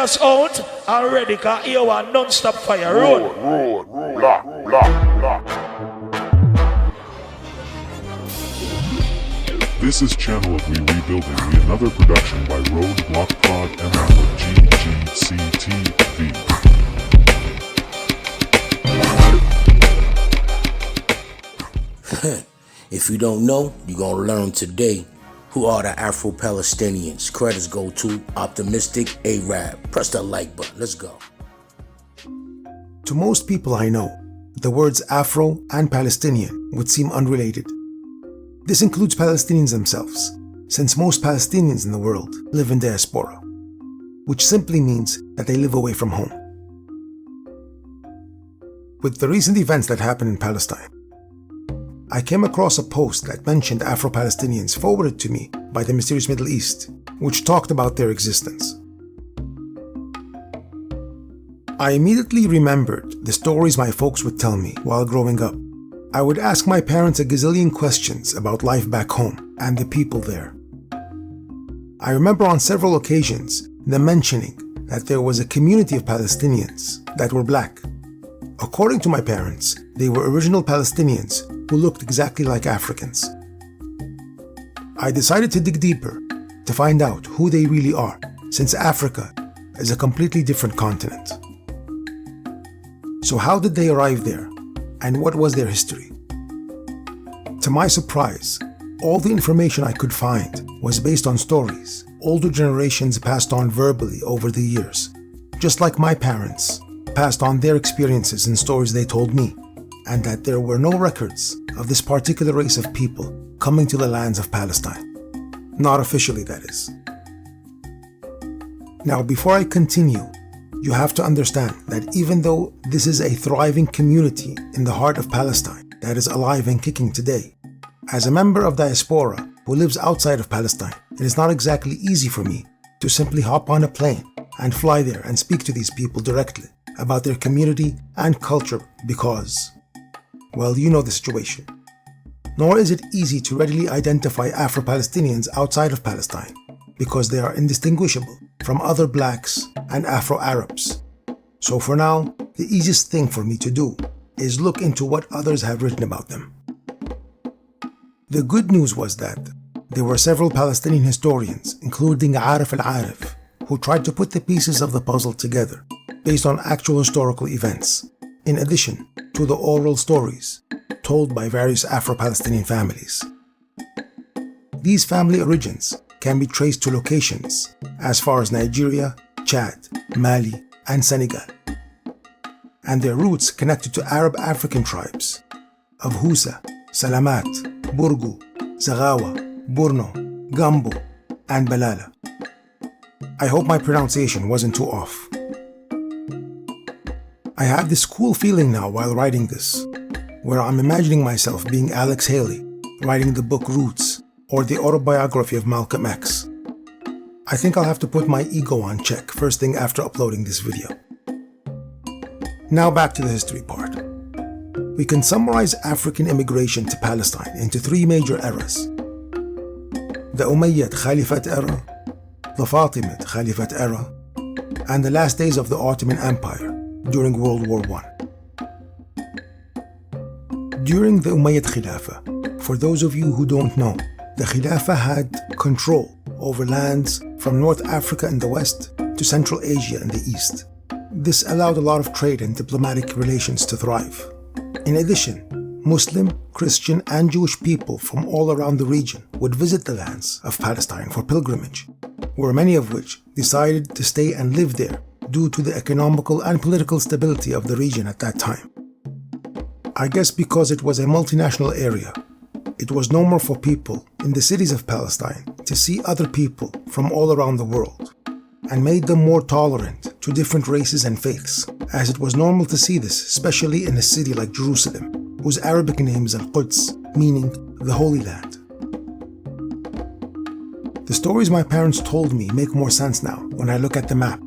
us out already, cause here one non-stop fire. Road. This is Channel of We Rebuilding, another production by Roadblock Prod and GGCTV. If you don't know, you're gonna learn today. Who are the Afro Palestinians? Credits go to Optimistic Arab. Press that like button. Let's go. To most people I know, the words Afro and Palestinian would seem unrelated. This includes Palestinians themselves, since most Palestinians in the world live in diaspora, which simply means that they live away from home. With the recent events that happened in Palestine, I came across a post that mentioned Afro-Palestinians forwarded to me by the mysterious Middle East, which talked about their existence. I immediately remembered the stories my folks would tell me while growing up. I would ask my parents a gazillion questions about life back home and the people there. I remember on several occasions them mentioning that there was a community of Palestinians that were black. According to my parents, they were original Palestinians who looked exactly like Africans. I decided to dig deeper to find out who they really are, since Africa is a completely different continent. So how did they arrive there, and what was their history? To my surprise, all the information I could find was based on stories older generations passed on verbally over the years, just like my parents passed on their experiences and stories they told me, and that there were no records of this particular race of people coming to the lands of Palestine. Not officially, that is. Now, before I continue, you have to understand that even though this is a thriving community in the heart of Palestine that is alive and kicking today, as a member of diaspora who lives outside of Palestine, it is not exactly easy for me to simply hop on a plane and fly there and speak to these people directly about their community and culture because, well, you know the situation. Nor is it easy to readily identify Afro-Palestinians outside of Palestine because they are indistinguishable from other blacks and Afro-Arabs. So for now, the easiest thing for me to do is look into what others have written about them. The good news was that there were several Palestinian historians, including Arif al-Arif, who tried to put the pieces of the puzzle together based on actual historical events, in addition to the oral stories told by various Afro-Palestinian families. These family origins can be traced to locations as far as Nigeria, Chad, Mali, and Senegal, and their roots connected to Arab African tribes of Houssa, Salamat, Burgu, Zaghawa, Borno, Gambo, and Balala. I hope my pronunciation wasn't too off. I have this cool feeling now while writing this, where I'm imagining myself being Alex Haley, writing the book Roots, or the Autobiography of Malcolm X. I think I'll have to put my ego on check first thing after uploading this video. Now back to the history part. We can summarize African immigration to Palestine into three major eras: the Umayyad Caliphate era, the Fatimid Caliphate era, and the last days of the Ottoman Empire during World War I. During the Umayyad Khilafah, for those of you who don't know, the Khilafah had control over lands from North Africa in the west to Central Asia in the east. This allowed a lot of trade and diplomatic relations to thrive. In addition, Muslim, Christian, and Jewish people from all around the region would visit the lands of Palestine for pilgrimage, where many of which decided to stay and live there due to the economical and political stability of the region at that time. I guess because it was a multinational area, it was normal for people in the cities of Palestine to see other people from all around the world, and made them more tolerant to different races and faiths, as it was normal to see this, especially in a city like Jerusalem, whose Arabic name is Al-Quds, meaning the Holy Land. The stories my parents told me make more sense now when I look at the map.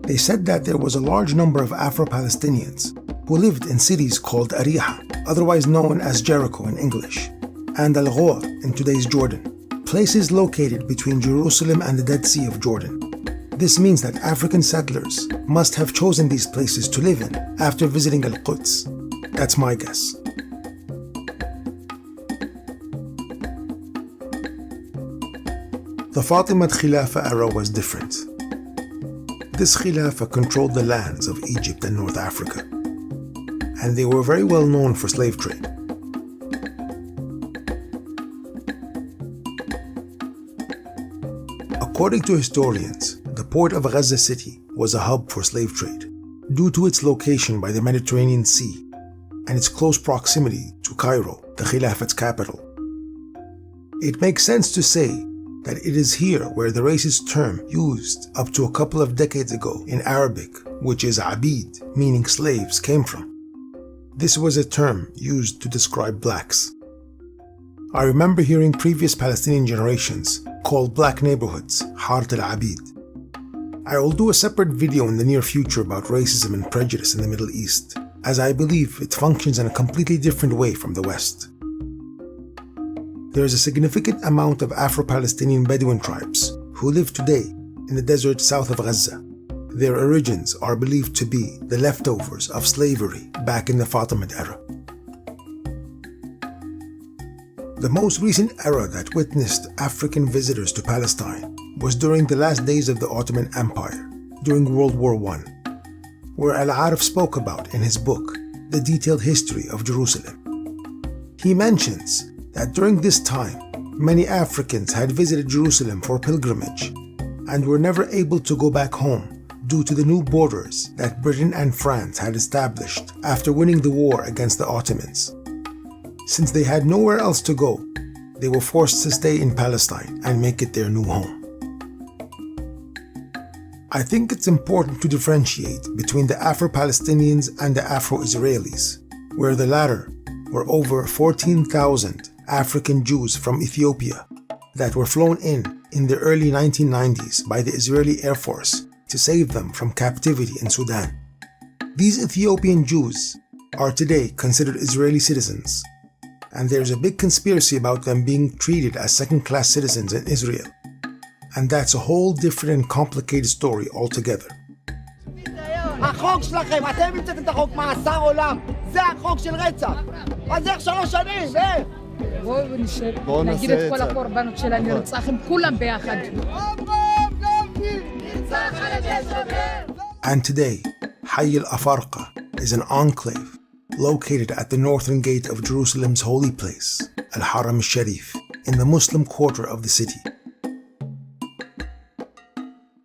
They said that there was a large number of Afro-Palestinians who lived in cities called Ariha, otherwise known as Jericho in English, and Al-Ghor in today's Jordan, places located between Jerusalem and the Dead Sea of Jordan. This means that African settlers must have chosen these places to live in after visiting Al-Quds. That's my guess. The Fatimid Khilafah era was different. This Khilafah controlled the lands of Egypt and North Africa, and they were very well known for slave trade. According to historians, the port of Gaza City was a hub for slave trade due to its location by the Mediterranean Sea and its close proximity to Cairo, the Khilafah's capital. It makes sense to say that it is here where the racist term used up to a couple of decades ago in Arabic, which is abid, meaning slaves, came from. This was a term used to describe blacks. I remember hearing previous Palestinian generations call black neighborhoods Harat al-Abid. I will do a separate video in the near future about racism and prejudice in the Middle East, as I believe it functions in a completely different way from the West. There is a significant amount of Afro-Palestinian Bedouin tribes who live today in the desert south of Gaza. Their origins are believed to be the leftovers of slavery back in the Fatimid era. The most recent era that witnessed African visitors to Palestine was during the last days of the Ottoman Empire, during World War I, where Al-Arif spoke about in his book, The Detailed History of Jerusalem. He mentions that during this time, many Africans had visited Jerusalem for pilgrimage and were never able to go back home due to the new borders that Britain and France had established after winning the war against the Ottomans. Since they had nowhere else to go, they were forced to stay in Palestine and make it their new home. I think it's important to differentiate between the Afro-Palestinians and the Afro Israelis, where the latter were over 14,000 African Jews from Ethiopia that were flown in the early 1990s by the Israeli Air Force to save them from captivity in Sudan. These Ethiopian Jews are today considered Israeli citizens, and there's a big conspiracy about them being treated as second-class citizens in Israel. And that's a whole different and complicated story altogether. החוק שלכם, אתם המצאתם את החוק מאסר עולם, זה החוק של רצח. אז איך 3 שנים, איך? בואו נשב, נגיד את כל הקורבנות של הנרצח, הם כולם ביחד. And today, Hayy al-Afarqa is an enclave located at the northern gate of Jerusalem's holy place, Al-Haram al-Sharif, in the Muslim quarter of the city.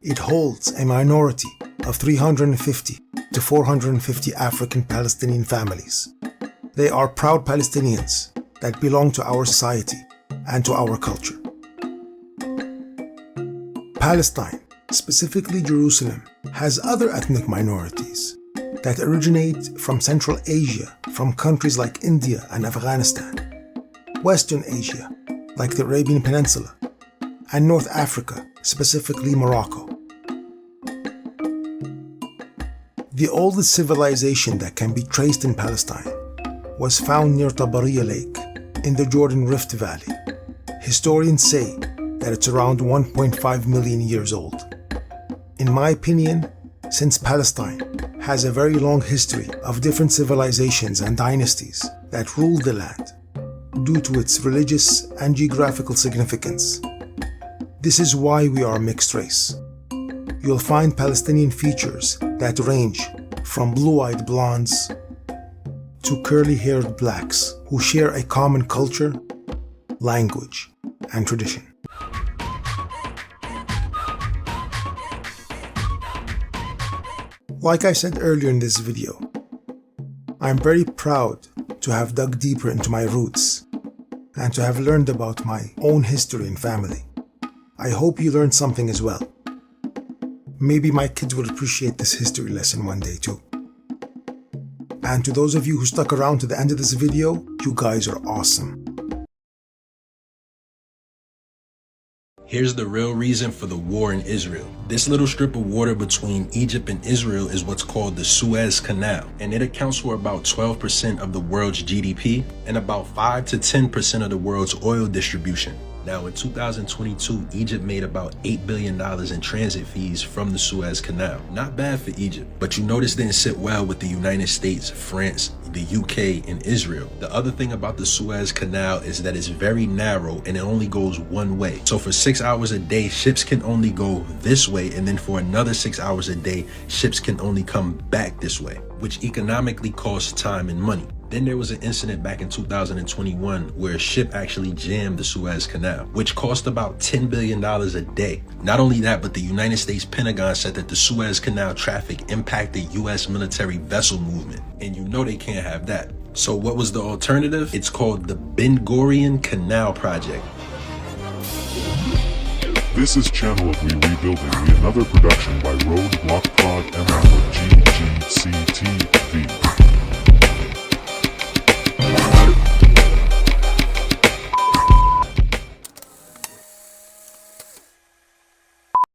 It holds a minority of 350 to 450 African Palestinian families. They are proud Palestinians that belong to our society and to our culture. Palestine, specifically Jerusalem, has other ethnic minorities that originate from Central Asia, from countries like India and Afghanistan, Western Asia, like the Arabian Peninsula, and North Africa, specifically Morocco. The oldest civilization that can be traced in Palestine was found near Tabariya Lake in the Jordan Rift Valley. Historians say that it's around 1.5 million years old. In my opinion, since Palestine has a very long history of different civilizations and dynasties that ruled the land due to its religious and geographical significance, this is why we are a mixed race. You'll find Palestinian features that range from blue-eyed blondes to curly-haired blacks who share a common culture, language, and tradition. Like I said earlier in this video, I'm very proud to have dug deeper into my roots and to have learned about my own history and family. I hope you learned something as well. Maybe my kids will appreciate this history lesson one day too. And to those of you who stuck around to the end of this video, you guys are awesome. Here's the real reason for the war in Israel. This little strip of water between Egypt and Israel is what's called the Suez Canal, and it accounts for about 12% of the world's GDP and about 5 to 10% of the world's oil distribution. Now in 2022, Egypt made about $8 billion in transit fees from the Suez Canal. Not bad for Egypt, but you know this didn't sit well with the United States, France, the UK, and Israel. The other thing about the Suez Canal is that it's very narrow and it only goes one way. So for 6 hours a day, ships can only go this way, and then for another 6 hours a day, ships can only come back this way, which economically costs time and money. Then there was an incident back in 2021 where a ship actually jammed the Suez Canal, which cost about $10 billion a day. Not only that, but the United States Pentagon said that the Suez Canal traffic impacted U.S. military vessel movement. And you know they can't have that. So what was the alternative? It's called the Ben Gurion Canal Project. This is Channel of We Rebuilding, another production by Roadblock Pod ML GGCTV.